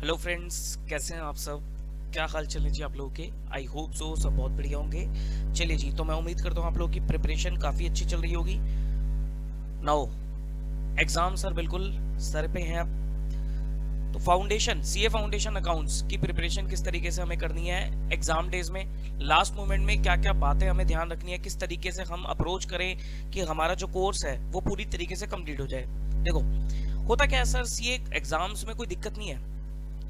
Hello friends, कैसे हैं आप सब? क्या हाल चल जी आप लोगों के? आई होप सो सब बहुत बढ़िया होंगे। चलिए जी, तो मैं उम्मीद करता हूँ आप लोगों की प्रिपरेशन काफ़ी अच्छी चल रही होगी। नाउ एग्जाम सर बिल्कुल सर पे हैं अब। तो फाउंडेशन सीए फाउंडेशन अकाउंट्स की प्रिपरेशन किस तरीके से हमें करनी है एग्जाम डेज में, लास्ट मोमेंट में क्या क्या बातें हमें ध्यान रखनी है, किस तरीके से हम अप्रोच करें कि हमारा जो कोर्स है वो पूरी तरीके से कंप्लीट हो जाए। देखो, होता क्या है सर, सीए एग्जाम्स में कोई दिक्कत नहीं है।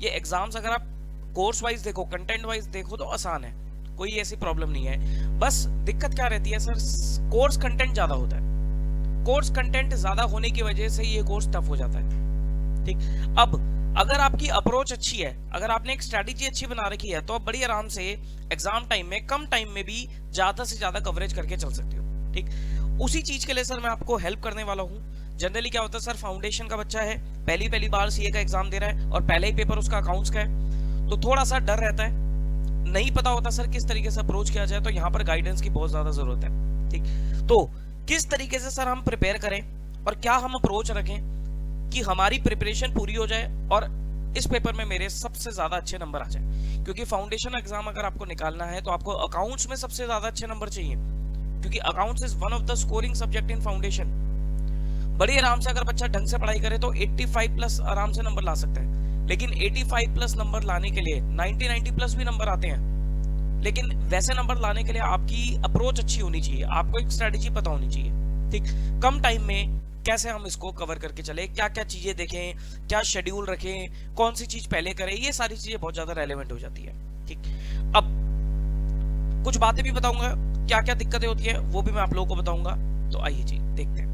ये एग्जाम्स अगर आप कोर्स वाइज देखो, कंटेंट वाइज देखो तो आसान है, कोई ऐसी प्रॉब्लम नहीं है। बस दिक्कत क्या रहती है सर, कोर्स कंटेंट ज्यादा होता है। कोर्स कंटेंट ज्यादा होने की वजह से ये कोर्स टफ हो जाता है। ठीक, अब अगर आपकी अप्रोच अच्छी है, अगर आपने एक स्ट्रेटेजी अच्छी बना रखी है, तो आप बड़ी आराम से एग्जाम टाइम में कम टाइम में भी ज्यादा से ज्यादा कवरेज करके चल सकते हो। ठीक, उसी चीज के लिए सर मैं आपको हेल्प करने वाला हूँ। जनरली क्या होता है सर, फाउंडेशन का बच्चा है, पहली बार सीए का एग्जाम दे रहा है और पहले ही पेपर उसका अकाउंट्स का है, तो थोड़ा सा डर रहता है, नहीं पता होता सर किस तरीके से अप्रोच किया जाए। तो यहाँ पर गाइडेंस की बहुत ज्यादा जरूरत है। ठीक, तो किस तरीके से सर हम प्रिपेयर करें और क्या हम अप्रोच रखें कि हमारी प्रिपरेशन पूरी हो जाए और इस पेपर में मेरे सबसे ज्यादा अच्छे नंबर आ जाए। क्योंकि फाउंडेशन एग्जाम अगर आपको निकालना है तो आपको अकाउंट्स में सबसे ज्यादा अच्छे नंबर चाहिए, क्योंकि accounts is one of the scoring subject in foundation. बड़ी आराम से अगर बच्चा ढंग से पढ़ाई करे तो 85 प्लस आराम से नंबर ला सकता है। लेकिन 85 प्लस नंबर लाने के लिए 90 प्लस भी नंबर आते हैं, लेकिन वैसे नंबर लाने के लिए आपकी अप्रोच अच्छी होनी चाहिए, आपको एक स्ट्रेटेजी पता होनी चाहिए। ठीक, कम टाइम में कैसे हम इसको कवर करके चले, क्या क्या चीजें देखें, क्या शेड्यूल रखें, कौन सी चीज पहले करें, ये सारी चीजें बहुत ज्यादा रेलेवेंट हो जाती है। ठीक, अब कुछ बातें भी बताऊंगा, क्या क्या दिक्कतें होती है वो भी मैं आप लोगों को बताऊंगा। तो आइए जी देखते हैं।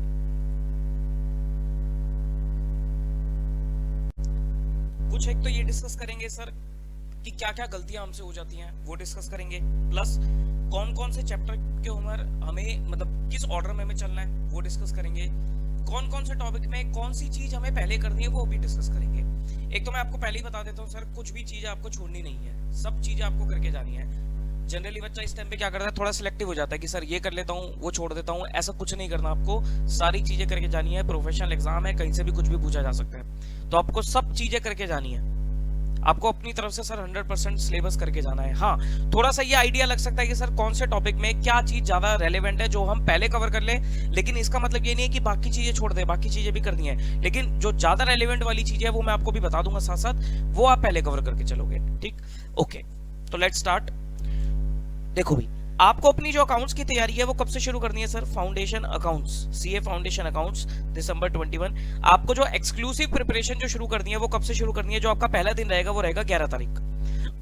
कुछ एक तो ये डिस्कस करेंगे सर कि क्या क्या गलतियां हमसे हो जाती हैं, वो डिस्कस करेंगे। प्लस कौन कौन से चैप्टर के ऊपर हमें, मतलब किस ऑर्डर में हमें चलना है, वो डिस्कस करेंगे। कौन कौन से टॉपिक में कौन सी चीज हमें पहले करनी है वो भी डिस्कस करेंगे। एक तो मैं आपको पहले ही बता देता हूँ सर, कुछ भी चीज आपको छोड़नी नहीं है, सब चीजें आपको करके जानी है। जनरली बच्चा इस टाइम पे क्या करता है, थोड़ा सिलेक्टिव हो जाता है कि सर ये कर लेता हूँ वो छोड़ देता हूँ। ऐसा कुछ नहीं करना, आपको सारी चीजें करके जानी है। प्रोफेशनल एग्जाम है, कहीं से भी कुछ भी पूछा जा सकता है, तो आपको सब चीजें करके जानी है। आपको अपनी तरफ से सर 100% सिलेबस करके जाना है। हाँ, थोड़ा सा ये आइडिया लग सकता है कि सर कौन से टॉपिक में क्या चीज ज्यादा रेलेवेंट है जो हम पहले कवर कर लें, लेकिन इसका मतलब ये नहीं है कि बाकी चीजें छोड़ दें, बाकी चीजें भी करनी है। लेकिन जो ज्यादा रेलेवेंट वाली चीज है वो मैं आपको भी बता दूंगा साथ साथ, वो आप पहले कवर करके चलोगे। ठीक, ओके, तो लेट्स स्टार्ट। देखो भी, आपको अपनी जो अकाउंट्स की तैयारी है वो कब से शुरू करनी है sir? Foundation accounts, CA foundation accounts December 21। आपको जो एक्सक्लूसिव प्रिपरेशन जो शुरू करनी है वो कब से शुरू करनी है? जो आपका पहला दिन रहेगा वो रहेगा 11 तारीख।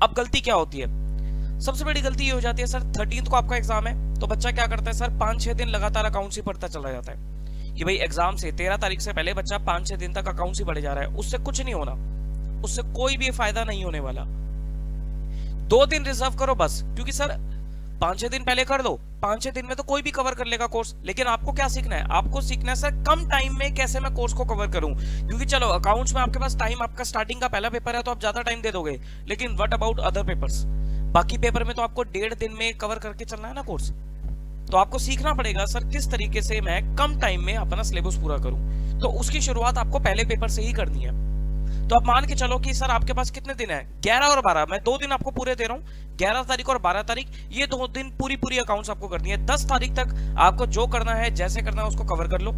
अब गलती क्या होती है, सबसे बड़ी गलती ये हो जाती है सर, 13 को आपका एग्जाम है, तो बच्चा क्या करता है सर, 5-6 दिन लगातार अकाउंट्स ही पढ़ता चला जाता है कि भाई एग्जाम से 13 तारीख से पहले बच्चा 5-6 दिन तक अकाउंट्स ही पढ़े जा रहा है। उससे कुछ नहीं होना, उससे कोई भी फायदा नहीं होने वाला। 2 दिन रिजर्व करो बस, क्योंकि सर 5-6 दिन पहले कर दो, 5-6 दिन में तो कोई भी कवर कर लेगा कोर्स। लेकिन आपको क्या सीखना है, आपको सीखना है सर कम टाइम में कैसे मैं कोर्स को कवर करूं। क्योंकि चलो अकाउंट्स में आपके पास टाइम, आपका स्टार्टिंग का पहला पेपर है तो आप ज्यादा टाइम दे दोगे, लेकिन व्हाट अबाउट अदर पेपर्स? बाकी पेपर में तो आपको 1.5 दिन में कवर करके चलना है ना कोर्स। तो आपको सीखना पड़ेगा सर किस तरीके से मैं कम टाइम में अपना सिलेबस पूरा करूं। तो उसकी शुरुआत आपको पहले पेपर से ही करनी है। तो आप मान के चलो कि सर आपके पास कितने दिन है, 11 और 12, मैं 2 दिन आपको पूरे दे रहा हूं, 11 तारीख और 12 तारीख, ये 2 दिन पूरी अकाउंट्स आपको करनी है। 10 तारीख तक आपको जो करना है, जैसे करना है उसको कवर कर लो।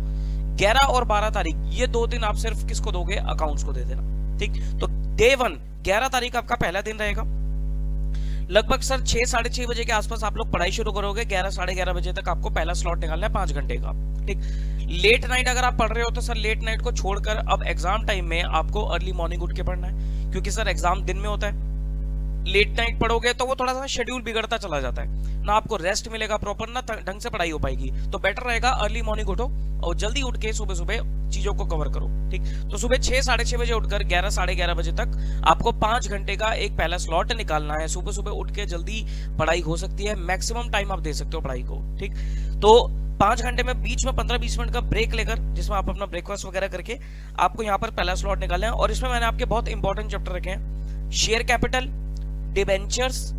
11 और 12 तारीख ये 2 दिन आप सिर्फ किसको दोगे, अकाउंट्स को दे देना। ठीक, तो डे 1 11 तारीख आपका पहला दिन रहेगा। लगभग सर 6-6:30 बजे के आसपास आप लोग पढ़ाई शुरू करोगे, 11-11:30 बजे तक आपको पहला स्लॉट निकालना है 5 घंटे का। ठीक, लेट नाइट अगर आप पढ़ रहे हो तो सर लेट नाइट को छोड़कर अब एग्जाम टाइम में आपको अर्ली मॉर्निंग उठ के पढ़ना है, क्योंकि सर एग्जाम दिन में होता है। लेट नाइट पढ़ोगे तो वो थोड़ा सा शेड्यूल बिगड़ता चला जाता है ना, आपको रेस्ट मिलेगा प्रॉपर, ना ढंग से पढ़ाई हो पाएगी। तो बेटर रहेगा अर्ली मॉर्निंग उठो और जल्दी उठ के सुबह सुबह चीजों को कवर करो। ठीक, तो सुबह 6-6:30 बजे उठकर 11-11:30 बजे तक आपको 5 घंटे का एक पहला स्लॉट निकालना है। सुबह सुबह उठ के जल्दी पढ़ाई हो सकती है, मैक्सिमम टाइम आप दे सकते हो पढ़ाई को। ठीक, तो 5 घंटे में बीच में 15-20 मिनट का ब्रेक लेकर, जिसमें आप अपना ब्रेकफास्ट वगैरह करके आपको यहाँ पर पहला स्लॉट निकालना है। और इसमें मैंने आपके बहुत इंपॉर्टेंट चैप्टर रखे हैं, share capital, debentures,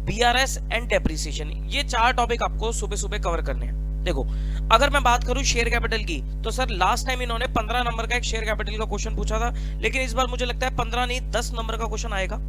BRS and depreciation. ये 4 टॉपिक आपको सुबह सुबह कवर करने हैं। देखो, अगर मैं बात करूं शेयर कैपिटल की, तो सर लास्ट टाइम इन्होंने 15 नंबर का एक शेयर कैपिटल का क्वेश्चन पूछा था, लेकिन इस बार मुझे लगता है 15 नहीं 10 नंबर का क्वेश्चन आएगा,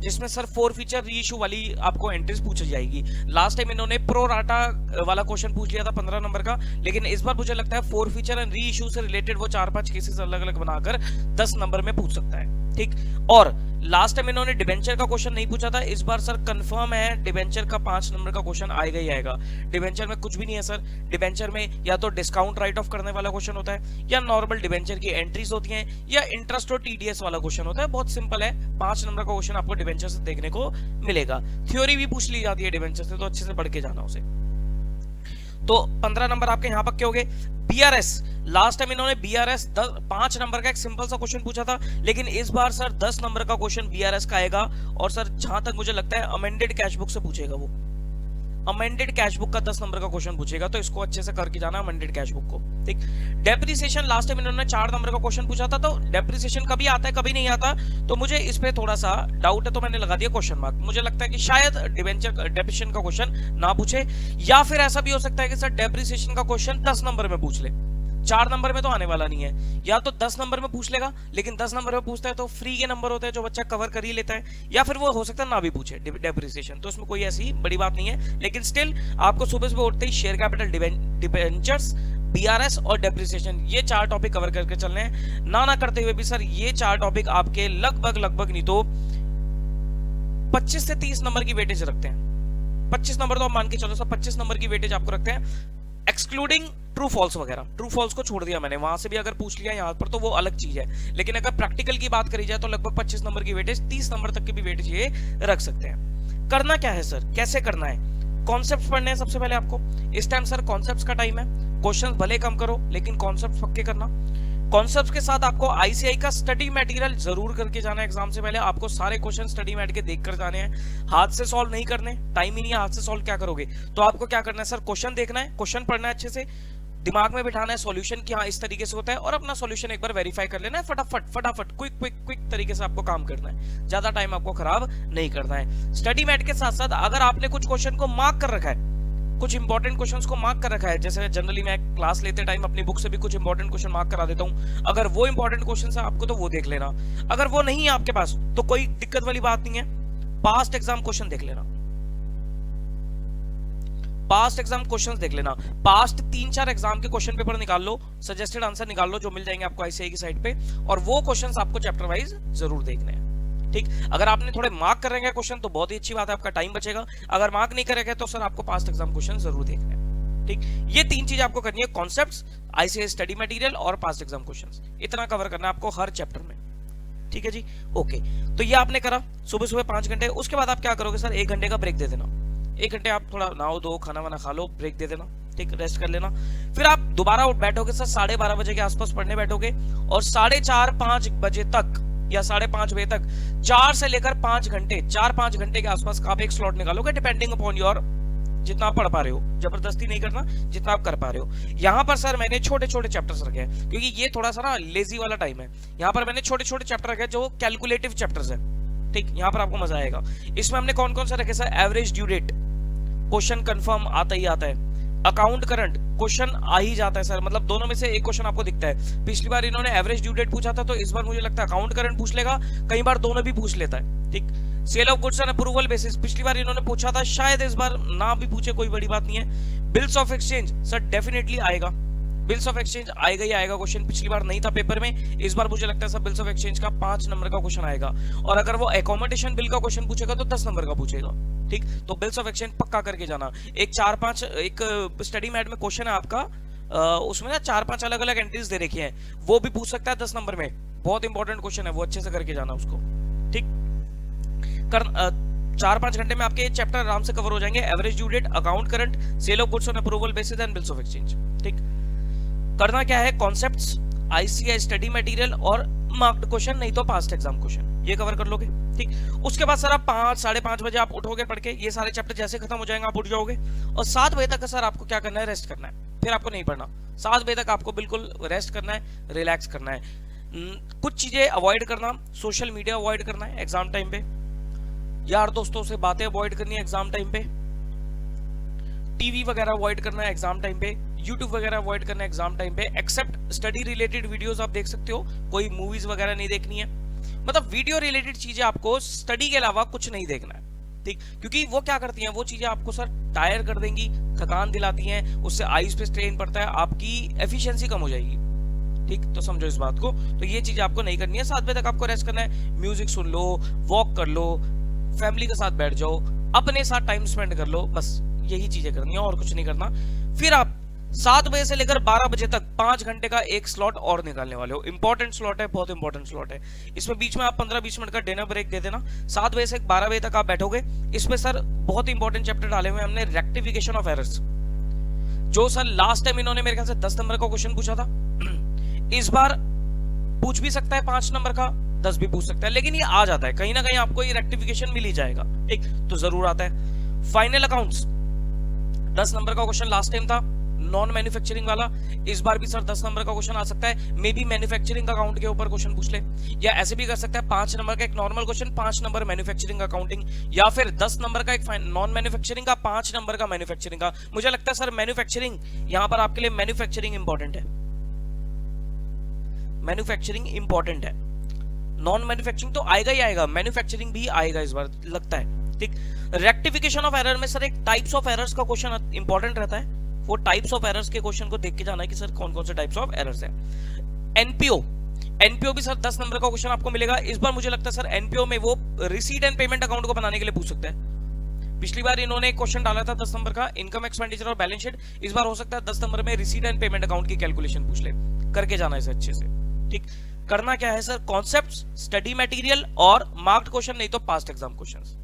जिसमें सर फोर फीचर री इशू वाली आपको एंट्रीज पूछी जाएगी। लास्ट टाइम इन्होंने प्रो राटा वाला क्वेश्चन पूछ लिया था 15 नंबर का, लेकिन इस बार मुझे लगता है four feature and re issue से रिलेटेड वो 4-5 केसेस अलग अलग बनाकर 10 नंबर में पूछ सकता है, ठीक। और लास्ट टाइम इन्होंने डिबेंचर का क्वेश्चन नहीं पूछा था, इस बार सर कंफर्म है डिबेंचर का 5 नंबर का क्वेश्चन आएगा ही आएगा। डिबेंचर में कुछ भी नहीं है सर, डिबेंचर में या तो डिस्काउंट राइट ऑफ करने वाला क्वेश्चन होता है, या नॉर्मल डिबेंचर की एंट्रीज होती हैं, या इंटरेस्ट और टीडीएस वाला क्वेश्चन होता है। बहुत सिंपल है, 5 नंबर का क्वेश्चन आपको डिबेंचर से देखने को मिलेगा। थ्योरी भी पूछ ली जाती है डिबेंचर से, तो अच्छे से पढ़ के जाना उसे। तो 15 नंबर आपके यहां पक्के हो गए। बीआरएस, लास्ट टाइम इन्होंने बीआरएस 5 नंबर का एक सिंपल सा क्वेश्चन पूछा था, लेकिन इस बार सर 10 नंबर का क्वेश्चन बीआरएस का आएगा, और सर जहां तक मुझे लगता है अमेंडेड कैश बुक से पूछेगा वो, अमेंडेड कैश बुक का 10 नंबर का क्वेश्चन पूछेगा, तो इसको अच्छे से करके जाना अमेंडेड कैश बुक को, ठीक। डेप्रिसिएशन लास्ट टाइम इन्होंने 4 नंबर का क्वेश्चन पूछा था, तो डेप्रिसिएशन कभी आता है कभी नहीं आता, तो मुझे इस पे थोड़ा सा डाउट है, तो मैंने लगा दिया क्वेश्चन मार्क। मुझे लगता है कि शायद डिबेंचर डेप्रिसिएशन का क्वेश्चन ना पूछे, या फिर ऐसा भी हो सकता है कि सर डेप्रिसिएशन का क्वेश्चन 10 नंबर में पूछ ले, 4 नंबर में तो आने वाला नहीं है, या तो 10 नंबर में पूछ लेगा, लेकिन 10 नंबर में पूछता है तो फ्री के नंबर होते हैं जो बच्चा कवर कर ही लेता है, या फिर वो हो सकता है ना भी पूछे डेप्रिसिएशन, तो इसमें कोई ऐसी बड़ी बात नहीं है। लेकिन स्टिल आपको सुबह सुबह उठते ही शेयर कैपिटल, डिबेंचर्स, बीआरएस और डेप्रिसिएशन, ये 4 टॉपिक कवर करके चलने हैं। ना करते हुए भी सर ये 4 टॉपिक आपके लगभग नहीं तो 25 से 30 नंबर की वेटेज रखते हैं। 25 नंबर तो आप मान के चलो सर, 25 नंबर की वेटेज आपको रखते हैं, एक्सक्लूडिंग ट्रू फॉल्स वगैरह। ट्रू फॉल्स को छोड़ दिया मैंने, वहां से भी अगर पूछ लिया यहाँ पर तो वो अलग चीज है, लेकिन अगर प्रैक्टिकल की बात करी जाए तो लगभग 25 नंबर की वेटेज, 30 नंबर तक की भी वेटेज ये रख सकते हैं। करना क्या है सर, कैसे करना है? कॉन्सेप्ट पढ़ने हैं सबसे पहले आपको। इस टाइम सर कॉन्सेप्ट्स का टाइम है, क्वेश्चंस भले कम करो लेकिन कॉन्सेप्ट पक्के करना। कॉन्सेप्ट्स के साथ आपको आईसीआई का स्टडी मटेरियल जरूर करके जाना है। एग्जाम से पहले आपको सारे क्वेश्चन स्टडी मैट के देख कर जाने हैं, हाथ से सॉल्व नहीं करने, टाइम ही नहीं है, हाथ से सॉल्व क्या करोगे। तो आपको क्या करना है सर, क्वेश्चन देखना है, क्वेश्चन पढ़ना है, अच्छे से दिमाग में बिठाना है सॉल्यूशन कि हाँ इस तरीके से होता है, और अपना सॉल्यूशन एक बार वेरीफाई कर लेना है, फटाफट क्विक तरीके से आपको काम करना है, ज्यादा टाइम आपको खराब नहीं करना है। स्टडी मैट के साथ साथ अगर आपने कुछ क्वेश्चन को मार्क कर रखा है, कुछ इंपॉर्टेंट क्वेश्चंस को मार्क कर रखा है, जैसे जनरली मैं क्लास लेते टाइम अपनी बुक से भी कुछ इंपॉर्टेंट क्वेश्चन मार्क करा देता हूं, अगर वो इंपॉर्टेंट क्वेश्चन है आपको तो वो देख लेना। अगर वो नहीं है आपके पास तो कोई दिक्कत वाली बात नहीं है, पास्ट एग्जाम क्वेश्चन देख लेना, पास्ट एग्जाम क्वेश्चंस देख लेना। पास्ट 3-4 एग्जाम के क्वेश्चन पेपर निकाल लो, सजेस्टेड आंसर निकाल लो, जो मिल जाएंगे आपको आईसीआई की साइट पे, और वो क्वेश्चंस आपको चैप्टर वाइज जरूर देखने हैं, ठीक। अगर आपने थोड़े मार्क कर रखे क्वेश्चन तो बहुत ही अच्छी बात है, आपका टाइम बचेगा। अगर मार्क नहीं कर रखे तो सर आपको पास्ट एग्जाम क्वेश्चन जरूर देखने हैं, ठीक। ये 3 चीज आपको करनी है, कॉन्सेप्ट्स, आईसीआई स्टडी मटेरियल और पास्ट एग्जाम क्वेश्चंस, इतना कवर करना है आपको हर चैप्टर में, ठीक है जी। ओके, तो ये आपने करा सुबह 5 घंटे। उसके बाद आप क्या करोगे सर, 1 घंटे का ब्रेक दे देना। 1 घंटे आप थोड़ा नहाओ धो, खाना वाना खा लो, ब्रेक दे देना, ठीक, रेस्ट कर लेना। फिर आप दोबारा बैठोगे सर 12:30 बजे के आसपास पढ़ने बैठोगे, और 4:30-5 बजे तक या 5:30 बजे तक 4 से लेकर 5 घंटे, 4-5 घंटे के आसपास का आप एक स्लॉट निकालोगे, डिपेंडिंग अपॉन योर जितना आप पढ़ पा रहे हो, जबरदस्ती नहीं करना, जितना आप कर पा रहे हो। यहाँ पर सर मैंने छोटे छोटे चैप्टर्स रखे हैं, क्योंकि ये थोड़ा सा ना लेजी वाला टाइम है। यहाँ पर मैंने छोटे छोटे चैप्टर रखे जो कैलकुलेटिव चैप्टर्स है, ठीक, यहाँ पर आपको मजा आएगा। इसमें हमने कौन कौन सा रखे sir, average due date question confirm आता ही आता है, अकाउंट करंट क्वेश्चन आ ही जाता है सर, मतलब दोनों में से एक क्वेश्चन आपको दिखता है। पिछली बार इन्होंने एवरेज ड्यू डेट पूछा था, तो इस बार मुझे लगता है अकाउंट करंट पूछ लेगा, कई बार दोनों भी पूछ लेता है, ठीक। Sale of goods on approval basis पिछली बार इन्होंने पूछा था, शायद इस बार ना भी पूछे, कोई बड़ी बात नहीं है। Bills of exchange sir definitely आएगा, बिल्स ऑफ एक्सचेंज आएगा ही आएगा क्वेश्चन, पिछली बार नहीं था पेपर में, इस बार मुझे लगता है सर बिल्स ऑफ एक्सचेंज का 5 नंबर का क्वेश्चन आएगा, और अगर वो एकोमोडेशन बिल का क्वेश्चन पूछेगा तो 10 नंबर का पूछेगा, ठीक। तो बिल्स ऑफ एक्सचेंज पक्का करके जाना। एक 4-5 एक स्टडी मैट में क्वेश्चन है आपका, उसमें ना 4-5 अलग अलग एंट्रीज दे रखी हैं, वो भी पूछ सकता है 10 नंबर में, बहुत इंपॉर्टेंट क्वेश्चन है वो, अच्छे से करके जाना उसको, ठीक। 4-5 घंटे में आपके चैप्टर आराम से कवर हो जाएंगे, average due date, account current, sale of goods on approval basis and bills of exchange, ठीक। करना क्या है, कॉन्सेप्ट्स, आईसीआई स्टडी मटेरियल और मार्क्ड क्वेश्चन, नहीं तो पास्ट एग्जाम क्वेश्चन, ये कवर कर लोगे, ठीक। उसके बाद सर आप 5-5:30 बजे आप उठोगे पढ़ के, ये सारे चैप्टर जैसे खत्म हो जाएंगे आप उठ जाओगे, और 7 बजे तक सर आपको क्या करना है, रेस्ट करना है, फिर आपको नहीं पढ़ना। 7 बजे तक आपको बिल्कुल रेस्ट करना है, रिलैक्स करना है, कुछ चीजें अवॉइड करना, सोशल मीडिया अवॉइड करना है एग्जाम टाइम पे, यार दोस्तों से बातें अवॉइड करनी है एग्जाम टाइम पे, टीवी वगैरह अवॉइड करना है एग्जाम टाइम पे, यूट्यूब वगैरह अवॉइड करना है एग्जाम टाइम पे, एक्सेप्ट स्टडी रिलेटेड वीडियोस आप देख सकते हो, कोई मूवीज वगैरह नहीं देखनी है, मतलब वीडियो रिलेटेड चीजें आपको स्टडी के अलावा कुछ नहीं देखना है, ठीक, क्योंकि वो क्या करती हैं, वो चीजें आपको सर टायर कर देंगी, थकान दिलाती हैं, उससे आईज पे स्ट्रेन पड़ता है, आपकी एफिशिएंसी कम हो जाएगी, ठीक, तो समझो इस बात को। तो ये चीजें आपको नहीं करनी है, 7 बजे तक आपको रेस्ट करना है, म्यूजिक सुन लो, वॉक कर लो, फैमिली के साथ बैठ जाओ, अपने साथ टाइम स्पेंड कर लो, बस यही चीजें करनी है और कुछ नहीं करना। फिर आप 7 बजे से लेकर 12 बजे तक 5 घंटे का एक स्लॉट और निकालने वाले हो, इंपॉर्टेंट स्लॉट है, बहुत इंपॉर्टेंट स्लॉट है, इसमें बीच में आप 15-20 मिनट का डिनर ब्रेक दे देना, 7 बजे से 12 बजे तक आप बैठोगे, इसमें सर बहुत इंपॉर्टेंट चैप्टर डाले हुए हमने, रेक्टिफिकेशन ऑफ एरर्स, जो सर लास्ट टाइम इन्होंने मेरे ख्याल से 10 नंबर का क्वेश्चन पूछा था, इस बार पूछ भी सकता है 5 नंबर का, 10 भी पूछ सकता है, लेकिन ये आ जाता है कहीं ना कहीं, आपको ये रेक्टिफिकेशन मिल ही जाएगा, ठीक, तो जरूर आता है। फाइनल अकाउंट्स 10 नंबर का क्वेश्चन लास्ट टाइम था, नॉन मैन्युफैक्चरिंग वाला, इस बार भी सर 10 नंबर का क्वेश्चन आ सकता है, मे बी मैन्युफैक्चरिंग अकाउंट के ऊपर क्वेश्चन पूछ ले, या ऐसे भी कर सकता है 5 नंबर का एक normal question, 5 number manufacturing accounting, या फिर 10 नंबर का एक नॉन मैन्युफैक्चरिंग का, 5 नंबर का मैन्युफैक्चरिंग का। मुझे लगता है सर मैन्युफैक्चरिंग यहां पर आपके लिए मैन्युफैक्चरिंग इंपॉर्टेंट है, मैन्युफैक्चरिंग इंपॉर्टेंट है, नॉन मैन्युफैक्चरिंग तो आएगा ही आएगा, मैन्युफैक्चरिंग भी आएगा इस बार लगता है, ठीक। रेक्टिफिकेशन ऑफ एरर में सर एक टाइप्स ऑफ एरर्स का क्वेश्चन इंपॉर्टेंट रहता है, वो टाइप्स ऑफ एरर्स के क्वेश्चन को देख के जाना है कि सर कौन कौन से टाइप्स ऑफ एरर्स है। एनपीओ भी सर 10 नंबर का क्वेश्चन आपको मिलेगा, इस बार मुझे लगता है सर एनपीओ में वो रिसीट एंड पेमेंट अकाउंट को बनाने के लिए पूछ सकता है, पिछली बार इन्होंने एक क्वेश्चन डाला था 10 नंबर का इनकम एक्सपेंडिचर और बैलेंस शीट, इस बार हो सकता है 10 नंबर में रिसीट एंड पेमेंट अकाउंट की कैलकुलेशन पूछ ले, करके जाना है इसे अच्छे से, ठीक। करना क्या है सर, कॉन्सेप्ट्स, स्टडी मटेरियल और मार्क्ड क्वेश्चन, नहीं तो पास्ट एग्जाम क्वेश्चंस,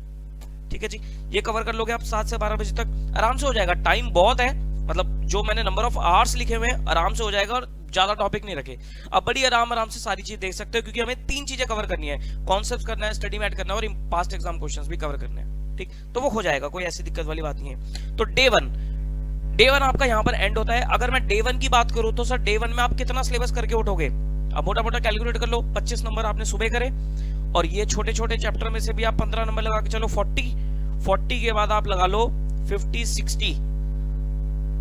ठीक है जी, ये कवर कर लोगे आप 7 से 12 बजे तक, आराम से हो जाएगा, टाइम बहुत है, मतलब जो मैंने नंबर ऑफ आवर्स लिखे हुए हैं आराम से हो जाएगा, और ज्यादा टॉपिक नहीं रखे, अब बड़ी आराम से सारी चीज देख सकते हो, क्योंकि हमें 3 चीजें कवर करनी है, कॉन्सेप्ट्स करना है, स्टडी मैट करना है, और पास्ट एग्जाम क्वेश्चंस भी कवर करने हैं, ठीक, तो वो हो जाएगा, कोई ऐसी दिक्कत वाली बात नहीं है। तो डे वन आपका यहाँ पर एंड होता है। अगर मैं डे 1 की बात करूं तो सर डे 1 में आप कितना सिलेबस करके उठोगे, अब मोटा मोटा कैलकुलेट कर लो, 25 नंबर आपने सुबह करे, और ये छोटे छोटे चैप्टर में से भी आप 15 नंबर लगा के चलो, 40 के बाद आप लगा लो 50, 60,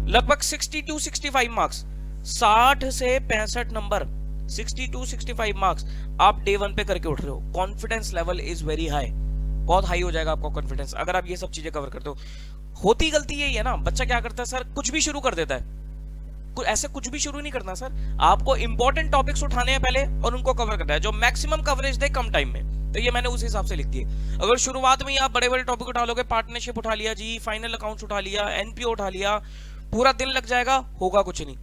लगभग 60 to 65 मार्क्स, 60 से 65 नंबर, 60 to 65 मार्क्स आप डे 1 पे करके उठ रहे हो, confidence level is very high, बहुत हाई हो जाएगा आपका कॉन्फिडेंस अगर आप ये सब चीजें कवर करते हो। होती गलती यही है ना, बच्चा क्या करता है सर, कुछ भी शुरू कर देता है, ऐसे कुछ भी शुरू नहीं करना सर, आपको इंपॉर्टेंट टॉपिक्स उठाने हैं पहले और उनको कवर करना है, जो मैक्सिमम कवरेज दे कम टाइम में, तो ये मैंने उस हिसाब से लिख दिए। अगर शुरुआत में ही आप बड़े बड़े टॉपिक उठा लोगे, पार्टनरशिप उठा लिया जी, फाइनल अकाउंट्स उठा लिया, एनपीओ उठा लिया, पूरा दिन लग जाएगा, होगा कुछ नहीं,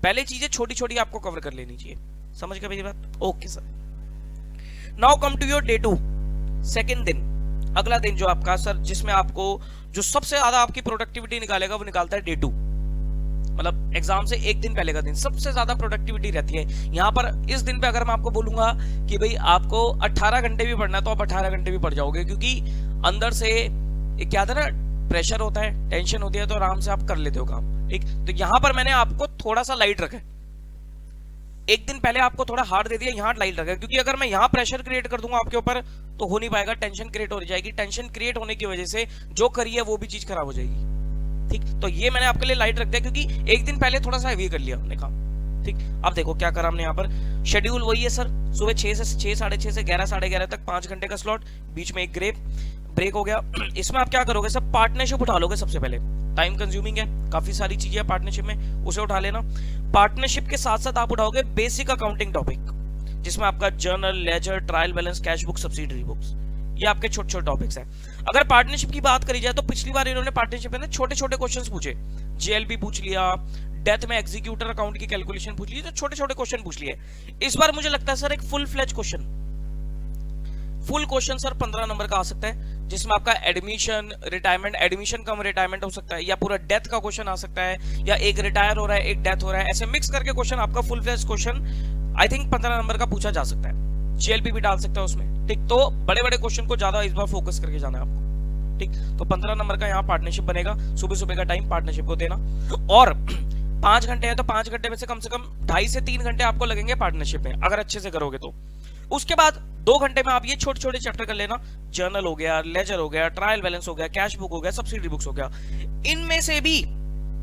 पहले चीजें छोटी छोटी आपको कवर कर लेनी चाहिए, समझ गए मेरी बात, okay sir. Now come to your day 2, second दिन, अगला दिन जो आपका सर, जिसमें आपको जो सबसे ज्यादा आपकी प्रोडक्टिविटी निकालेगा वो निकालता है डे 2, मतलब एग्जाम से एक दिन पहले का दिन सबसे ज्यादा प्रोडक्टिविटी रहती है। यहाँ पर इस दिन पे अगर मैं आपको बोलूंगा कि भाई आपको 18 घंटे भी पढ़ना है तो आप 18 घंटे भी पढ़ जाओगे, क्योंकि अंदर से क्या था ना, प्रेशर होता है, टेंशन होती है, तो आराम से आप कर लेते हो काम, ठीक। तो यहाँ पर मैंने आपको थोड़ा सा लाइट रखा है, एक दिन पहले आपको थोड़ा हार्ड दे दिया, यहाँ लाइट रखा है, क्योंकि अगर मैं यहाँ प्रेशर क्रिएट कर दूंगा आपके ऊपर तो हो नहीं पाएगा, टेंशन क्रिएट हो जाएगी, टेंशन क्रिएट होने की वजह से जो करी है वो भी चीज खराब हो जाएगी, ठीक। तो ये मैंने आपके लिए लाइट रख दिया, क्योंकि एक दिन पहले थोड़ा सा हेवी कर लिया हमने काम, ठीक। अब देखो क्या करा हमने यहाँ पर, शेड्यूल वही है सर, सुबह 6 से 6, 6:30 से 11, 11:30 तक 5 घंटे का स्लॉट, बीच में एक ब्रेक हो गया। इसमें आप क्या करोगे, सब पार्टनरशिप उठा लोगे सबसे पहले, टाइम कंज्यूमिंग है, काफी सारी चीजें पार्टनरशिप में, उसे उठा लेना। पार्टनरशिप के साथ साथ आप उठाओगे बेसिक अकाउंटिंग टॉपिक, जिसमें आपका journal, ledger, trial balance, cash book, subsidiary books, ये आपके छोटे छोटे टॉपिक्स हैं। अगर पार्टनरशिप की बात करी जाए तो पिछली बार इन्होंने पार्टनरशिप में छोटे छोटे क्वेश्चंस पूछे, जेएलपी पूछ लिया, डेथ में एग्जीक्यूटर अकाउंट की कैलकुलेशन पूछ ली, तो छोटे छोटे क्वेश्चन पूछ लिए। इस बार मुझे लगता है सर एक full fledge question sir 15 number का आ सकता है, जिसमें आपका admission, retirement, admission cum retirement हो सकता है, या पूरा डेथ का क्वेश्चन आ सकता है, या एक रिटायर हो रहा है एक डेथ हो रहा है, ऐसे मिक्स करके क्वेश्चन आपका full fledge question I think 15 number का पूछा जा सकता है, जेएलपी भी डाल सकता है उसमें, ठीक। तो बड़े बड़े क्वेश्चन को ज्यादा इस बार फोकस करके जाना है आपको, ठीक। तो 15 नंबर का यहाँ पार्टनरशिप बनेगा, सुबह सुबह का टाइम पार्टनरशिप को देना, और 5 घंटे हैं तो 5 घंटे में से कम 2.5 से 3 घंटे आपको लगेंगे पार्टनरशिप में, अगर अच्छे से करोगे तो। उसके बाद 2 घंटे में आप ये छोटे छोटे चैप्टर कर लेना, जर्नल हो गया, लेजर हो गया, ट्रायल बैलेंस हो गया, कैश बुक हो गया, सब्सिडी बुक्स हो गया। इनमें से भी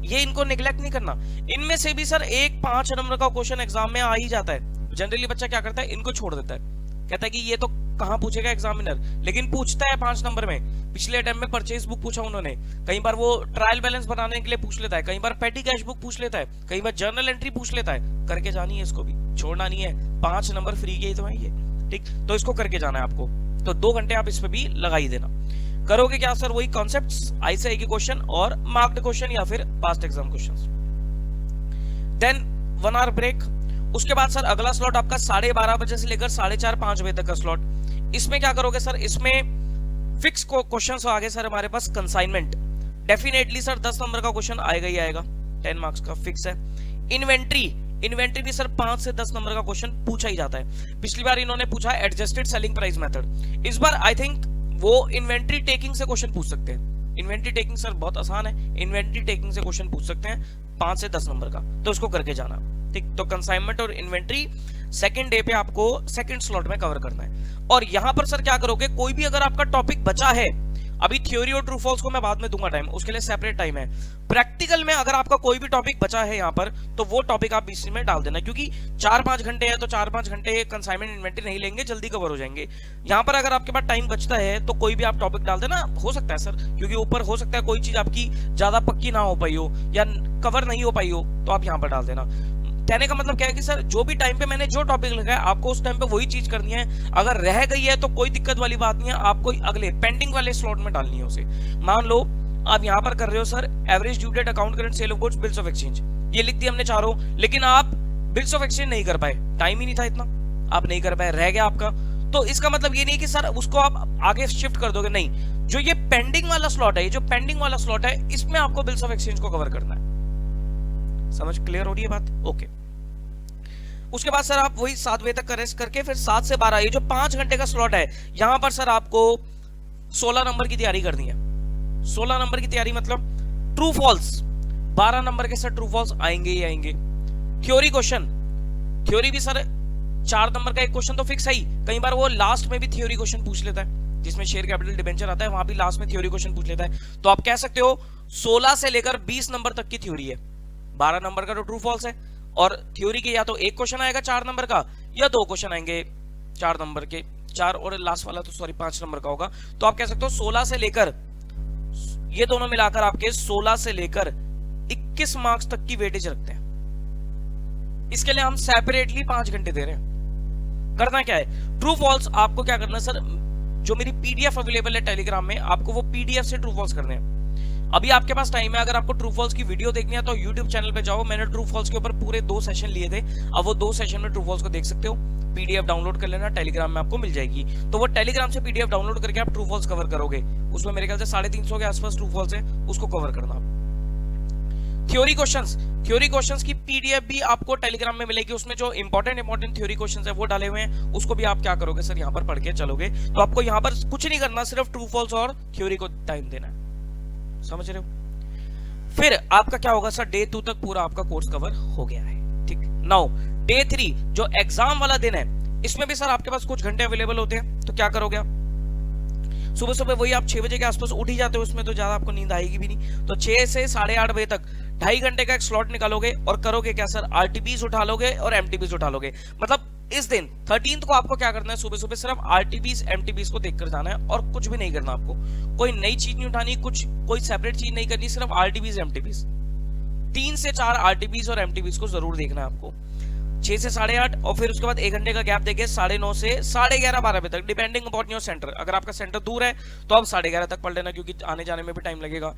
ये इनको निगलेक्ट नहीं करना, इनमें से भी सर एक 5 नंबर का क्वेश्चन एग्जाम में आ ही जाता है। जनरली बच्चा क्या करता है, इनको छोड़ देता है, कहता है कि ये तो कहां पूछेगा एग्जामिनर, लेकिन पूछता है 5 नंबर में। पिछले अटेम्प्ट में परचेज बुक पूछा उन्होंने, कई बार वो ट्रायल बैलेंस बनाने के लिए पूछ लेता है, कई बार पेटी कैश बुक पूछ लेता है, कई बार जर्नल एंट्री पूछ लेता है। करके जानी है इसको भी, छोड़ना नहीं है, 5 नंबर फ्री के ही तो है ये, ठीक। तो इसको करके जाना है आपको, तो 2 घंटे आप इस पे भी लगा ही देना। करोगे क्या सर, वही कॉन्सेप्ट्स, आईसीआई के क्वेश्चन और मार्क्ड क्वेश्चन या फिर past exam questions. Then 1 hour break. उसके बाद सर अगला स्लॉट आपका 12:30 बजे से लेकर 4:30-5 बजे तक का स्लॉट। इसमें क्या करोगे सर, इसमें फिक्स क्वेश्चंस आ गए सर हमारे पास, कंसाइनमेंट डेफिनेटली सर 10 नंबर का क्वेश्चन आएगा ही आएगा, 10 मार्क्स का फिक्स है। इन्वेंट्री भी सर 5 से 10 नंबर का क्वेश्चन पूछा ही जाता है। पिछली बार इन्होंने पूछा एडजस्टेड सेलिंग प्राइस मेथड, इस बार आई थिंक वो इन्वेंट्री टेकिंग से क्वेश्चन पूछ सकते हैं। इन्वेंट्री टेकिंग सर बहुत आसान है, इन्वेंट्री टेकिंग से क्वेश्चन पूछ सकते हैं 5 से 10 नंबर का, तो उसको करके जाना, ठीक। तो कंसाइनमेंट और इन्वेंट्री सेकंड डे पे आपको सेकंड स्लॉट में कवर करना है। और यहां पर सर क्या करोगे, कोई भी अगर आपका टॉपिक बचा है, अभी थ्योरी और ट्रू फॉल्स को मैं बाद में दूंगा टाइम, उसके लिए सेपरेट टाइम है। प्रैक्टिकल में अगर आपका कोई भी टॉपिक बचा है यहाँ पर, तो वो टॉपिक आप इसी में डाल देना, क्योंकि 4-5 घंटे है तो 4-5 घंटे कंसाइनमेंट इन्वेंट्री नहीं लेंगे, जल्दी कवर हो जाएंगे। यहाँ पर अगर आपके पास टाइम बचता है तो कोई भी आप टॉपिक डाल देना, हो सकता है सर, क्योंकि ऊपर हो सकता है कोई चीज आपकी ज्यादा पक्की ना हो पाई हो या कवर नहीं हो पाई हो, तो आप यहाँ पर डाल देना। कहने का मतलब क्या है कि सर जो भी टाइम पे मैंने जो टॉपिक लगाया, आपको उस टाइम पे वही चीज करनी है। अगर रह गई है तो कोई दिक्कत वाली बात नहीं है, आपको अगले पेंडिंग वाले स्लॉट में डालनी है उसे। मान लो आप यहाँ पर कर रहे हो sir average due date, account current, sale of goods, bills of exchange, ये लिख दिया हमने चारों, लेकिन आप बिल्स ऑफ एक्सचेंज नहीं कर पाए, टाइम ही नहीं था इतना, आप नहीं कर पाए, रह गया आपका। तो इसका मतलब ये नहीं कि सर उसको आप आगे शिफ्ट कर दोगे, नहीं, जो ये पेंडिंग वाला स्लॉट है, ये जो पेंडिंग वाला स्लॉट है, इसमें आपको बिल्स ऑफ एक्सचेंज को कवर करना है। समझ क्लियर हो रही है बात? ओके। उसके बाद सर आप वही 7 बजे तक का रेस्ट करके फिर 7 से 12, ये जो 5 घंटे का स्लॉट है, यहां पर सर आपको 16 नंबर की तैयारी करनी है। 16 नंबर की तैयारी मतलब ट्रू फॉल्स, 12 नंबर के सर ट्रू फॉल्स आएंगे ही आएंगे। थ्योरी क्वेश्चन, थ्योरी भी सर 4 नंबर का एक क्वेश्चन तो फिक्स है ही, कई बार वो लास्ट में भी थ्योरी क्वेश्चन पूछ लेता है, जिसमें शेयर कैपिटल डिबेंचर आता है, वहां भी लास्ट में थ्योरी क्वेश्चन पूछ लेता है। तो आप कह सकते हो 16 से लेकर 20 नंबर तक की थ्योरी है, 12 नंबर का तो ट्रू फॉल्स है, और थ्योरी के या तो एक क्वेश्चन आएगा 4 नंबर का, या 2 क्वेश्चन आएंगे 4 नंबर के, 4 और लास्ट वाला तो सॉरी 5 नंबर का होगा। तो आप कह सकते हो 16 से लेकर, ये दोनों मिलाकर आपके 16 से लेकर 21 मार्क्स तक की वेटेज रखते हैं। इसके लिए हम सेपरेटली 5 घंटे दे रहे हैं। करना क्या है, ट्रू फॉल्स आपको क्या करना है सर, जो मेरी पीडीएफ अवेलेबल है टेलीग्राम में, आपको वो पीडीएफ से ट्रू फॉल्स करने हैं। अभी आपके पास टाइम है, अगर आपको ट्रू फॉल्स की वीडियो देखनी है तो यूट्यूब चैनल पे जाओ, मैंने ट्रू फॉल्स के ऊपर पूरे 2 सेशन लिए थे, अब वो 2 सेशन में ट्रू फॉल्स को देख सकते हो। पीडीएफ डाउनलोड कर लेना, टेलीग्राम में आपको मिल जाएगी, तो वो टेलीग्राम से पीडीएफ डाउनलोड करके आप ट्रू फॉल्स कवर करोगे। उसमें मेरे ख्याल से 350 के आसपास ट्रू फॉल्स है, उसको कवर करना। थ्योरी क्वेश्चंस की पीडीएफ भी आपको टेलीग्राम में मिलेगी, उसमें जो इंपॉर्टेंट थ्योरी क्वेश्चंस है वो डाले हुए हैं, उसको भी आप क्या करोगे सर, यहाँ पर पढ़ के चलोगे। तो आपको यहाँ पर कुछ नहीं करना, सिर्फ ट्रू फॉल्स और थ्योरी को टाइम देना है, समझ रहे हो? फिर आपका क्या होगा सर, डे 2 तक पूरा आपका कोर्स कवर हो गया है, ठीक। नाउ डे 3 जो एग्जाम वाला दिन है, इसमें भी सर आपके पास कुछ घंटे अवेलेबल होते हैं। तो क्या करोगे आप, सुबह सुबह वही आप 6 बजे के आसपास उठ ही जाते हो, उसमें तो ज्यादा आपको नींद आएगी भी नहीं, तो 6 से 8:30 बजे तक 2.5 घंटे का एक स्लॉट निकालोगे और करोगे क्या सर, आरटीपीज उठा लोगे और एमटीपीज उठा लोगे। मतलब इस दिन 13 को आपको क्या करना है, सुबह सुबह सिर्फ आरटीपीज एमटीपीज को देखकर जाना है और कुछ भी नहीं करना आपको, कोई नई चीज नहीं उठानी, कोई सेपरेट चीज नहीं करनी, सिर्फ आरटीपीज एमटीपीज। 3 से 4 आरटीपीज और एमटीपीज को जरूर देखना है आपको, 6 से 8:30, और फिर उसके बाद 1 घंटे का गैप देके 9:30 से 11:30-12 बजे तक, डिपेंडिंग अपॉन योर सेंटर। अगर आपका सेंटर दूर है तो आप 11:30 तक पढ़ लेना, क्योंकि आने जाने में भी टाइम लगेगा।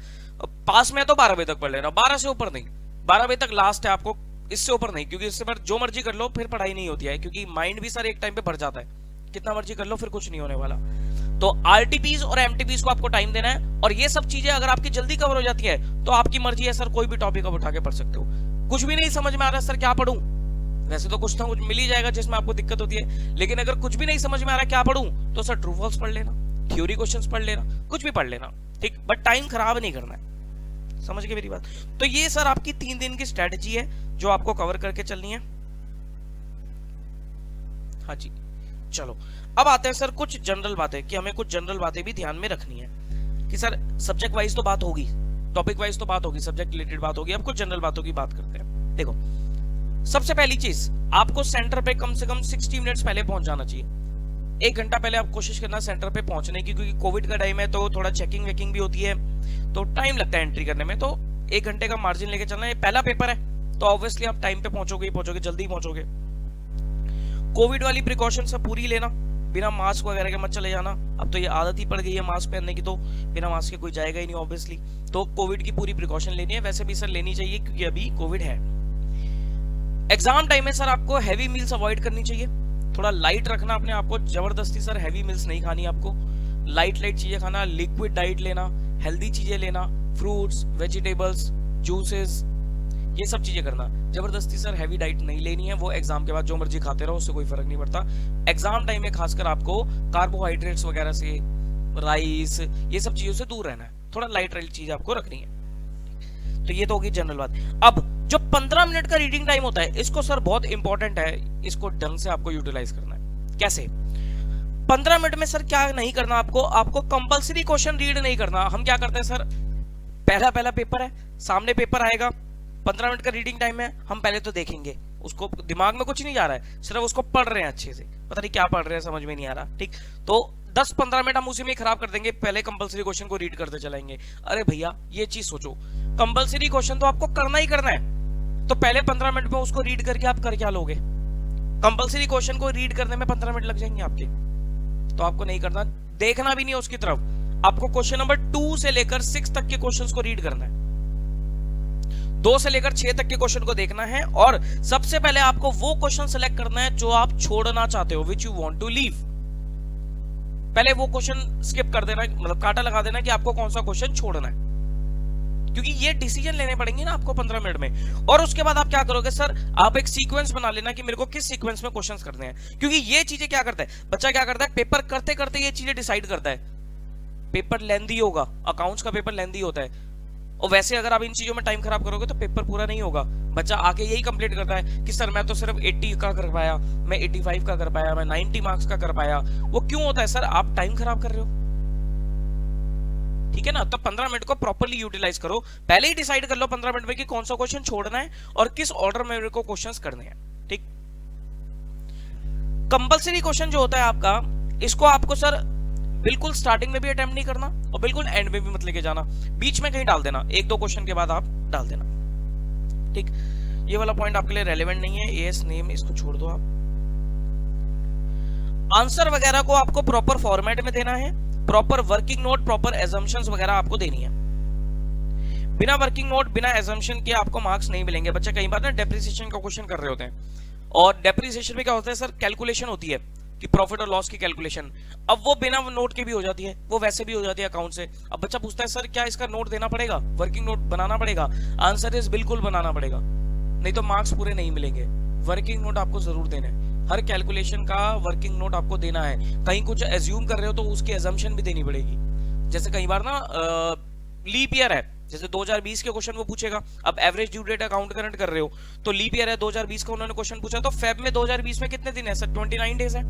पास में है तो 12 बजे तक पढ़ लेना, 12 से ऊपर नहीं, 12 बजे तक लास्ट है आपको, इससे ऊपर नहीं, क्योंकि इससे पर जो मर्जी कर लो फिर पढ़ाई नहीं होती है, क्योंकि माइंड भी सर एक टाइम पे भर जाता है, कितना मर्जी कर लो फिर कुछ नहीं होने वाला। तो आरटीपीज और एमटीपीज को आपको टाइम देना है, और ये सब चीजें अगर आपकी जल्दी कवर हो जाती है तो आपकी मर्जी है सर, कोई भी टॉपिक आप उठा के पढ़ सकते हो। कुछ भी नहीं समझ में आ रहा सर क्या पढ़ूं, वैसे तो कुछ ना कुछ मिल ही जाएगा जिसमें आपको दिक्कत होती है, लेकिन अगर कुछ भी नहीं समझ में आ रहा क्या पढ़ूं, तो सर ट्रू फॉल्स पढ़ लेना, थ्योरी क्वेश्चंस पढ़ लेना, कुछ भी पढ़ लेना, ठीक, बट टाइम खराब नहीं करना है। समझ गए मेरी बात? तो ये सर आपकी 3 दिन की स्ट्रेटजी है जो आपको कवर करके चलनी है। हाँ जी, चलो अब आते हैं सर कुछ जनरल बातें, कि हमें कुछ जनरल बातें भी ध्यान में रखनी है कि सर सब्जेक्ट वाइज तो बात होगी, टॉपिक वाइज तो बात होगी, सब्जेक्ट रिलेटेड बात होगी, अब कुछ जनरल बातों की बात करते हैं। देखो सबसे पहली चीज, आपको सेंटर पे कम से कम 60 मिनट्स पहले पहुंच जाना चाहिए। 1 घंटा पहले आप कोशिश करना सेंटर पे पहुंचने की, क्योंकि कोविड का टाइम है तो थोड़ा चेकिंग वेकिंग भी होती है, तो टाइम लगता है एंट्री करने में, तो 1 घंटे का मार्जिन लेके चलना है। पहला पेपर है तो ऑब्वियसली आप टाइम पे पहुंचोगे ही पहुंचोगे, जल्दी पहुंचोगे। कोविड वाली प्रिकॉशन सब पूरी लेना, बिना मास्क वगैरह के मत चले जाना। अब तो ये आदत ही पड़ गई है मास्क पहनने की, तो बिना मास्क के कोई जाएगा ही नहीं ऑब्वियसली, तो कोविड की पूरी प्रिकॉशन लेनी है। वैसे भी सर लेनी चाहिए क्योंकि अभी कोविड है। एग्जाम टाइम में सर आपको हैवी मील्स अवॉइड करनी चाहिए, थोड़ा लाइट रखना अपने आप को, जबरदस्ती सर हैवी मील्स नहीं खानी आपको, लाइट चीजें खाना, लिक्विड डाइट लेना, हेल्दी चीजें लेना, फ्रूट्स, वेजिटेबल्स, जूसेस, ये सब चीजें करना। जबरदस्ती सर हैवी डाइट नहीं लेनी है, वो एग्जाम के बाद जो मर्जी खाते रहो, उससे कोई फर्क नहीं पड़ता। एग्जाम टाइम में खासकर आपको कार्बोहाइड्रेट्स वगैरह से, राइस, ये सब चीजों से दूर रहना है, थोड़ा लाइट चीज आपको रखनी है। तो ये तो होगी जनरल बात। अब जो 15 मिनट का रीडिंग टाइम होता है, इसको सर बहुत इंपॉर्टेंट है, इसको ढंग से आपको यूटिलाइज करना है। कैसे? 15 मिनट में सर क्या नहीं करना आपको कंपलसरी क्वेश्चन रीड नहीं करना। हम क्या करते हैं सर, पहला पेपर है, सामने पेपर आएगा, 15 मिनट का रीडिंग टाइम है, हम पहले तो देखेंगे, उसको दिमाग में कुछ नहीं जा रहा है, सिर्फ उसको पढ़ रहे हैं अच्छे से, पता नहीं क्या पढ़ रहे हैं समझ में नहीं आ रहा, ठीक, तो 10-15 मिनट हम उसी में खराब कर देंगे, पहले कंपलसरी क्वेश्चन को रीड करते चलाएंगे। अरे भैया ये चीज सोचो, कंपलसरी क्वेश्चन तो आपको करना ही करना है, तो पहले 15 मिनट में उसको रीड करके आप कर क्या लोगे? कंपलसरी क्वेश्चन को रीड करने में 15 मिनट लग जाएंगे आपके, तो आपको नहीं करना, देखना भी नहीं उसकी तरफ। आपको क्वेश्चन नंबर 2 से लेकर 6 तक के क्वेश्चंस को रीड करना है, 2 से लेकर 6 तक के क्वेश्चन को देखना है, और सबसे पहले आपको वो क्वेश्चन सेलेक्ट करना है जो आप छोड़ना चाहते हो, which you want to leave. पहले वो क्वेश्चन स्किप कर देना, मतलब काटा लगा देना कि आपको कौन सा क्वेश्चन छोड़ना है, क्योंकि ये डिसीजन लेने पड़ेंगे ना आपको 15 मिनट में। और उसके बाद आप क्या करोगे सर, आप एक सीक्वेंस बना लेना कि मेरे को किस सीक्वेंस में क्वेश्चंस करने हैं, क्योंकि ये चीजें क्या करता है बच्चा, क्या करता है पेपर करते करते ये चीजें डिसाइड करता है। पेपर लेंदी होगा, अकाउंट्स का पेपर लेंदी होता है, और वैसे अगर आप इन चीजों में टाइम खराब करोगे तो पेपर पूरा नहीं होगा। बच्चा आके यही कंप्लेंट करता है कि सर मैं तो सिर्फ 80 का कर पाया, मैं 85 का कर पाया, मैं 90 मार्क्स का कर पाया। वो क्यों होता है सर? आप टाइम खराब कर रहे हो, ठीक है ना। तो 15 मिनट को प्रॉपर्ली यूटिलाइज करो, पहले ही डिसाइड कर लो 15 मिनट में कि कौन सा क्वेश्चन छोड़ना है और किस ऑर्डर में मेरे को क्वेश्चंस करने हैं, ठीक। कंपलसरी क्वेश्चन जो होता है आपका, इसको आपको सर बिल्कुल स्टार्टिंग में भी अटेम्प्ट नहीं करना और बिल्कुल एंड में भी मत लेके जाना, बीच में कहीं डाल देना, 1-2 क्वेश्चन के बाद आप डाल देना, ठीक। ये वाला पॉइंट आपके लिए रेलेवेंट नहीं है, एएस नेम इसको छोड़ दो आप। आंसर वगैरह को आपको प्रॉपर फॉर्मेट में देना है, proper working note, proper assumptions वगैरह आपको देनी है। बिना वर्किंग नोट, बिना एजम्पशन के आपको मार्क्स नहीं मिलेंगे। बच्चे कई बार ना डेप्रिसिएशन का क्वेश्चन कर रहे होते हैं, और डेप्रिसिएशन में क्या होता है सर, कैलकुलेशन होती है कि प्रॉफिट और लॉस की कैलकुलेशन, अब वो बिना नोट के भी हो जाती है, वो वैसे भी हो जाती है अकाउंट से। अब बच्चा पूछता है सर क्या इसका नोट देना पड़ेगा, वर्किंग नोट बनाना पड़ेगा? आंसर इज बिल्कुल बनाना पड़ेगा, नहीं तो मार्क्स पूरे नहीं मिलेंगे। वर्किंग नोट आपको जरूर देना है, हर कैलकुलेशन का वर्किंग नोट आपको देना है। कहीं कुछ एज्यूम कर रहे हो तो उसकी एजम्पशन भी देनी पड़ेगी। जैसे कई बार ना लीप ईयर है, जैसे 2020 के क्वेश्चन वो पूछेगा, अब average due date account current कर रहे हो तो लीप ईयर है 2020 का उन्होंने क्वेश्चन पूछा, तो फेब में 2020 में कितने दिन है सर? 29 डेज है।